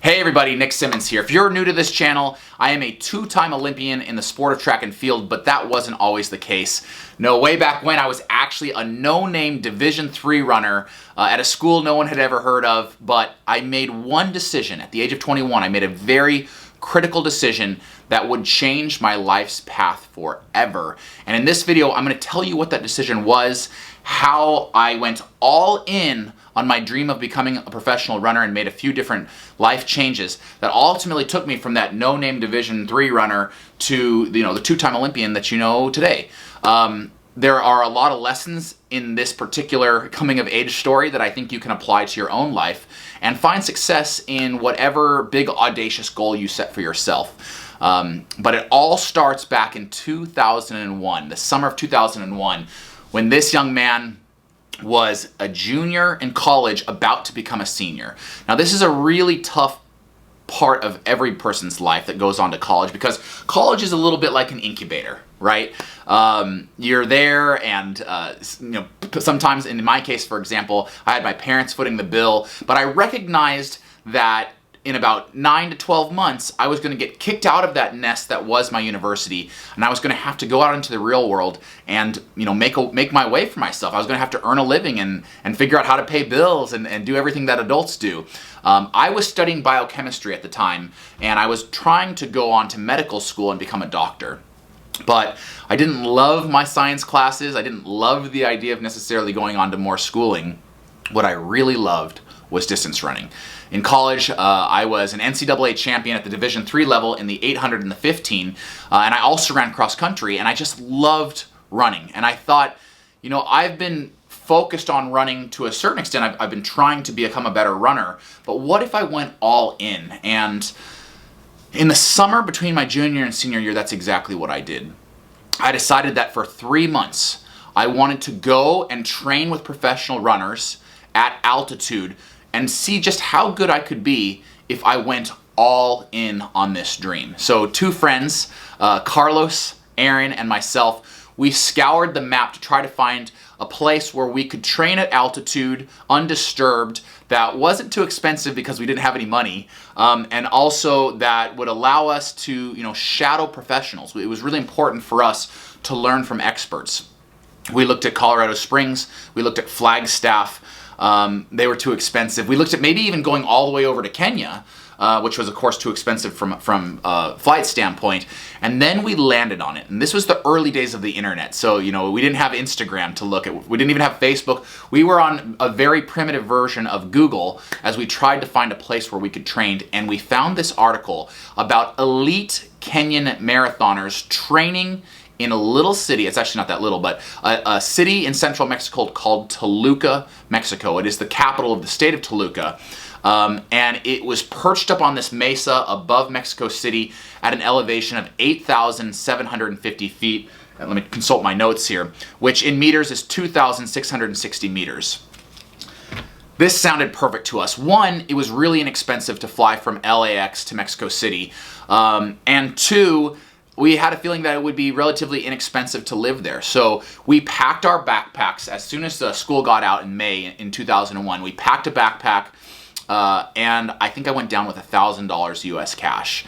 Hey everybody, Nick Symmonds here. If you're new to this channel, I am a two-time Olympian in the sport of track and field, but that wasn't always the case. No, way back when I was actually a no-name Division III runner at a school no one had ever heard of, but I made one decision. At the age of 21, I made a very critical decision that would change my life's path forever. And in this video, I'm going to tell you what that decision was, how I went all in on my dream of becoming a professional runner and made a few different life changes that ultimately took me from that no-name Division III runner to the two-time Olympian that you know today. There are a lot of lessons in this particular coming-of-age story that I think you can apply to your own life and find success in whatever big, audacious goal you set for yourself. But it all starts back in 2001, the summer of 2001, when this young man was a junior in college about to become a senior. Now, this is a really tough part of every person's life that goes on to college, because college is a little bit like an incubator, right? You're there, and sometimes, in my case, for example, I had my parents footing the bill, but I recognized that in about 9 to 12 months, I was going to get kicked out of that nest that was my university, and I was going to have to go out into the real world and make my way for myself. I was going to have to earn a living and figure out how to pay bills and do everything that adults do. I was studying biochemistry at the time, and I was trying to go on to medical school and become a doctor. But I didn't love my science classes. I didn't love the idea of necessarily going on to more schooling. What I really loved was distance running. In college, I was an NCAA champion at the Division III level in the 800 and the 15, and I also ran cross country, and I just loved running. And I thought, I've been focused on running to a certain extent. I've been trying to become a better runner, but what if I went all in? And in the summer between my junior and senior year, that's exactly what I did. I decided that for 3 months, I wanted to go and train with professional runners at altitude and see just how good I could be if I went all in on this dream. So 2 friends, Carlos, Aaron, and myself, we scoured the map to try to find a place where we could train at altitude, undisturbed, that wasn't too expensive because we didn't have any money, and also that would allow us to shadow professionals. It was really important for us to learn from experts. We looked at Colorado Springs, we looked at Flagstaff. They were too expensive. We looked at maybe even going all the way over to Kenya, which was of course too expensive from a flight standpoint, and then we landed on it. And this was the early days of the internet, so we didn't have Instagram to look at. We didn't even have Facebook. We were on a very primitive version of Google as we tried to find a place where we could train, and we found this article about elite Kenyan marathoners training in a little city. It's actually not that little, but a city in central Mexico called Toluca, Mexico. It is the capital of the state of Toluca. And it was perched up on this mesa above Mexico City at an elevation of 8,750 feet. And let me consult my notes here, which in meters is 2,660 meters. This sounded perfect to us. One, it was really inexpensive to fly from LAX to Mexico City. And two, we had a feeling that it would be relatively inexpensive to live there. So we packed our backpacks as soon as the school got out in May in 2001. We packed a backpack, and I think I went down with $1,000 US cash.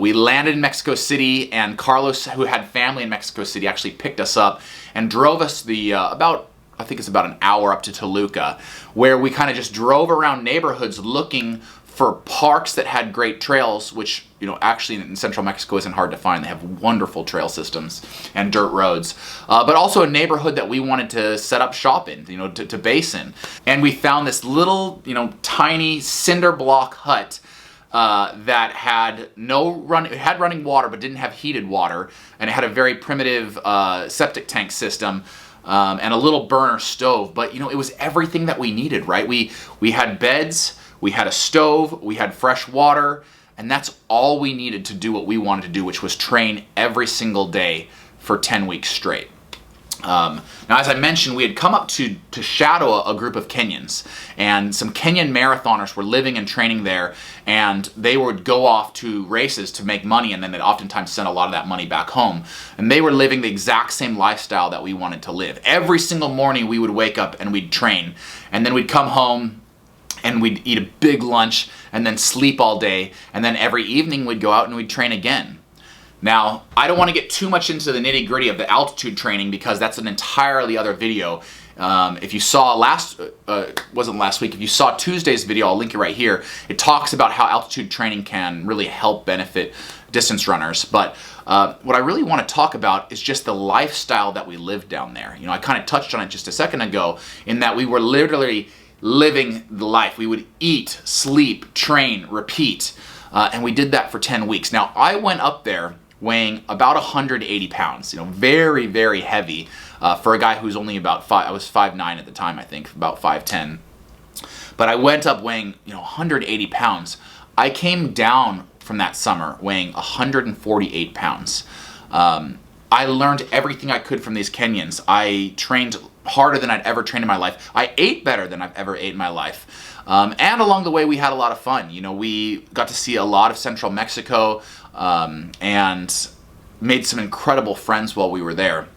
We landed in Mexico City, and Carlos, who had family in Mexico City, actually picked us up and drove us I think it's about an hour up to Toluca, where we kind of just drove around neighborhoods looking for parks that had great trails, which actually in central Mexico isn't hard to find. They have wonderful trail systems and dirt roads, but also a neighborhood that we wanted to set up shop in, to base in. And we found this little, tiny cinder block hut that had it had running water but didn't have heated water, and it had a very primitive septic tank system. And a little burner stove, but it was everything that we needed, right? We had beds, we had a stove, we had fresh water, and that's all we needed to do what we wanted to do, which was train every single day for 10 weeks straight. Now, as I mentioned, we had come up to shadow a group of Kenyans, and some Kenyan marathoners were living and training there, and they would go off to races to make money, and then they'd oftentimes send a lot of that money back home. And they were living the exact same lifestyle that we wanted to live. Every single morning we would wake up and we'd train, and then we'd come home, and we'd eat a big lunch and then sleep all day, and then every evening we'd go out and we'd train again. Now, I don't want to get too much into the nitty-gritty of the altitude training because that's an entirely other video. If you saw wasn't last week, if you saw Tuesday's video, I'll link it right here. It talks about how altitude training can really help benefit distance runners. But what I really want to talk about is just the lifestyle that we lived down there. You know, I kind of touched on it just a second ago in that we were literally living the life. We would eat, sleep, train, repeat, and we did that for 10 weeks. Now, I went up there weighing about 180 pounds, you know, very, very heavy for a guy who's only about I was 5'9" at the time, I think, about 5'10". But I went up weighing, you know, 180 pounds. I came down from that summer weighing 148 pounds. I learned everything I could from these Kenyans. I trained harder than I'd ever trained in my life. I ate better than I've ever ate in my life. And along the way, we had a lot of fun. You know, we got to see a lot of central Mexico and made some incredible friends while we were there.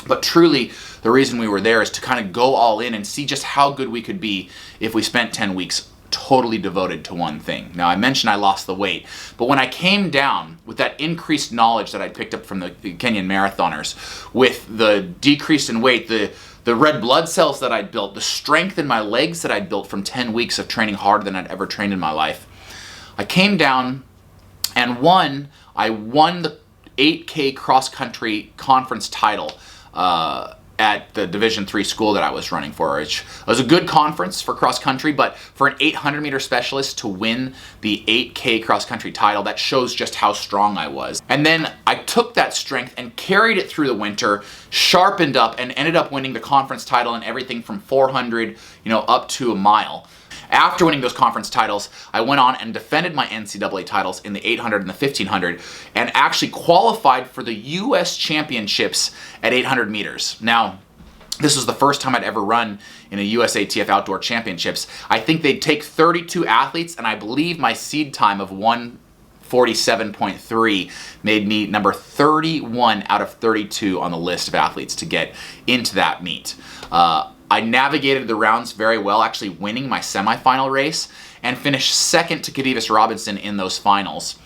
But truly, the reason we were there is to kind of go all in and see just how good we could be if we spent 10 weeks totally devoted to one thing. Now, I mentioned I lost the weight, but when I came down with that increased knowledge that I picked up from the Kenyan marathoners, with the decrease in weight, the red blood cells that I'd built, the strength in my legs that I'd built from 10 weeks of training harder than I'd ever trained in my life, I came down and I won the 8K cross-country conference title at the Division III school that I was running for. It was a good conference for cross-country, but for an 800-meter specialist to win the 8K cross-country title, that shows just how strong I was. And then I took that strength and carried it through the winter, sharpened up, and ended up winning the conference title in everything from 400, you know, up to a mile. After winning those conference titles, I went on and defended my NCAA titles in the 800 and the 1500 and actually qualified for the U.S. championships at 800 meters. Now, this was the first time I'd ever run in a USATF Outdoor Championships. I think they'd take 32 athletes, and I believe my seed time of 1:47.3 made me number 31 out of 32 on the list of athletes to get into that meet. I navigated the rounds very well, actually winning my semifinal race and finished second to Kadivas Robinson in those finals.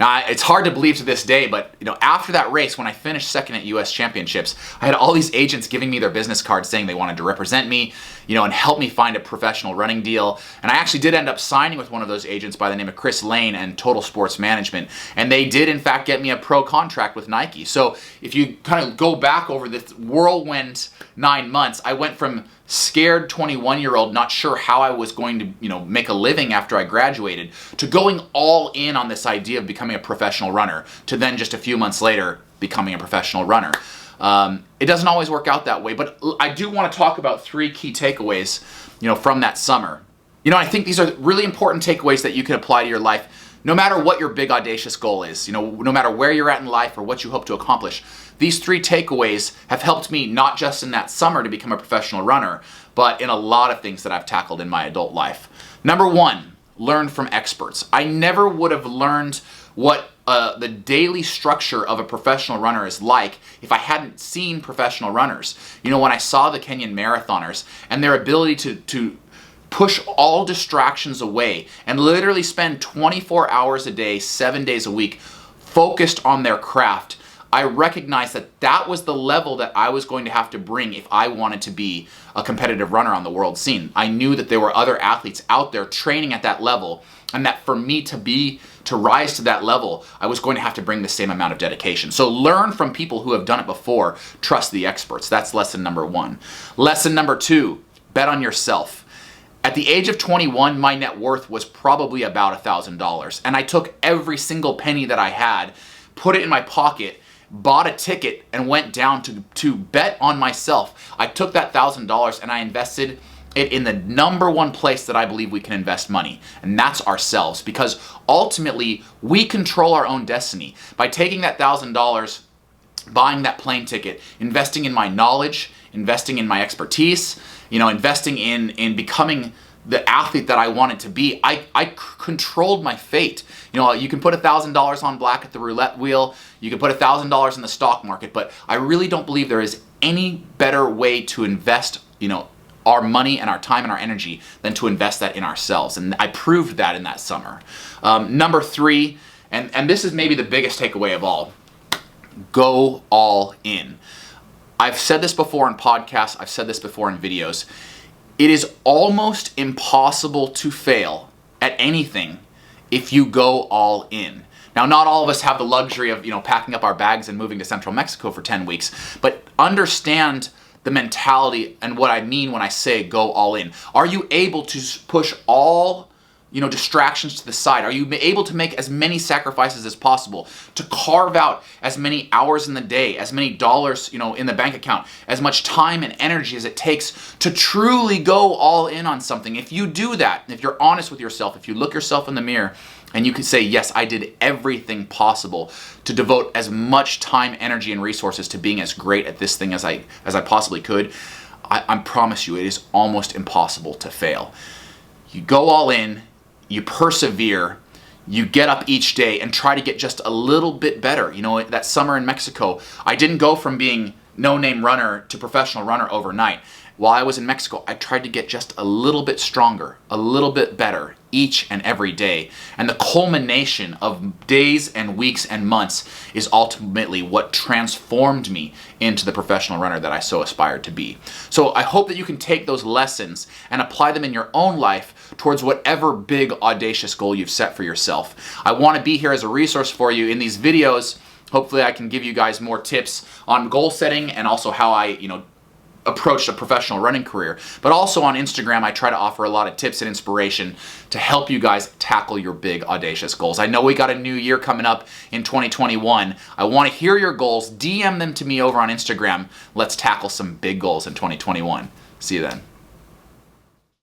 Now, it's hard to believe to this day, but you know, after that race, when I finished second at U.S. Championships, I had all these agents giving me their business cards saying they wanted to represent me, you know, and help me find a professional running deal. And I actually did end up signing with one of those agents by the name of Chris Lane and Total Sports Management, and they did in fact get me a pro contract with Nike. So if you kind of go back over this whirlwind 9 months, I went from scared 21-year-old, not sure how I was going to, you know, make a living after I graduated, to going all in on this idea of becoming a professional runner, to then just a few months later becoming a professional runner. It doesn't always work out that way, but I do want to talk about 3 key takeaways, you know, from that summer. You know, I think these are really important takeaways that you can apply to your life, no matter what your big audacious goal is, you know, no matter where you're at in life or what you hope to accomplish. These 3 takeaways have helped me not just in that summer to become a professional runner, but in a lot of things that I've tackled in my adult life. Number 1, learn from experts. I never would have learned what the daily structure of a professional runner is like if I hadn't seen professional runners. You know, when I saw the Kenyan marathoners and their ability to push all distractions away and literally spend 24 hours a day, 7 days a week, focused on their craft, I recognized that that was the level that I was going to have to bring if I wanted to be a competitive runner on the world scene. I knew that there were other athletes out there training at that level, and that for me to rise to that level, I was going to have to bring the same amount of dedication. So learn from people who have done it before. Trust the experts. That's lesson number 1. Lesson number 2, bet on yourself. At the age of 21, my net worth was probably about $1,000, and I took every single penny that I had, put it in my pocket, bought a ticket, and went down to bet on myself. I took that $1,000 and I invested it in the number 1 place that I believe we can invest money, and that's ourselves, because ultimately we control our own destiny. By taking that $1,000, buying that plane ticket, investing in my knowledge, investing in my expertise, you know, investing in becoming the athlete that I wanted to be, I controlled my fate. You know, you can put $1,000 on black at the roulette wheel, you can put $1,000 in the stock market, but I really don't believe there is any better way to invest, you know, our money and our time and our energy than to invest that in ourselves. And I proved that in that summer. Number 3, and this is maybe the biggest takeaway of all, go all in. I've said this before in podcasts, I've said this before in videos. It is almost impossible to fail at anything if you go all in. Now, not all of us have the luxury of, packing up our bags and moving to Central Mexico for 10 weeks, but understand the mentality and what I mean when I say go all in. Are you able to push all distractions to the side? Are you able to make as many sacrifices as possible, to carve out as many hours in the day, as many dollars, in the bank account, as much time and energy as it takes to truly go all in on something? If you do that, if you're honest with yourself, if you look yourself in the mirror and you can say, yes, I did everything possible to devote as much time, energy, and resources to being as great at this thing as I possibly could, I promise you it is almost impossible to fail. You go all in, you persevere, you get up each day and try to get just a little bit better. That summer in Mexico, I didn't go from being no-name runner to professional runner overnight. While I was in Mexico, I tried to get just a little bit stronger, a little bit better each and every day. And the culmination of days and weeks and months is ultimately what transformed me into the professional runner that I so aspired to be. So I hope that you can take those lessons and apply them in your own life towards whatever big, audacious goal you've set for yourself. I want to be here as a resource for you in these videos. Hopefully I can give you guys more tips on goal setting and also how I, approached a professional running career. But also on Instagram, I try to offer a lot of tips and inspiration to help you guys tackle your big, audacious goals. I know we got a new year coming up in 2021. I want to hear your goals. DM them to me over on Instagram. Let's tackle some big goals in 2021. See you then.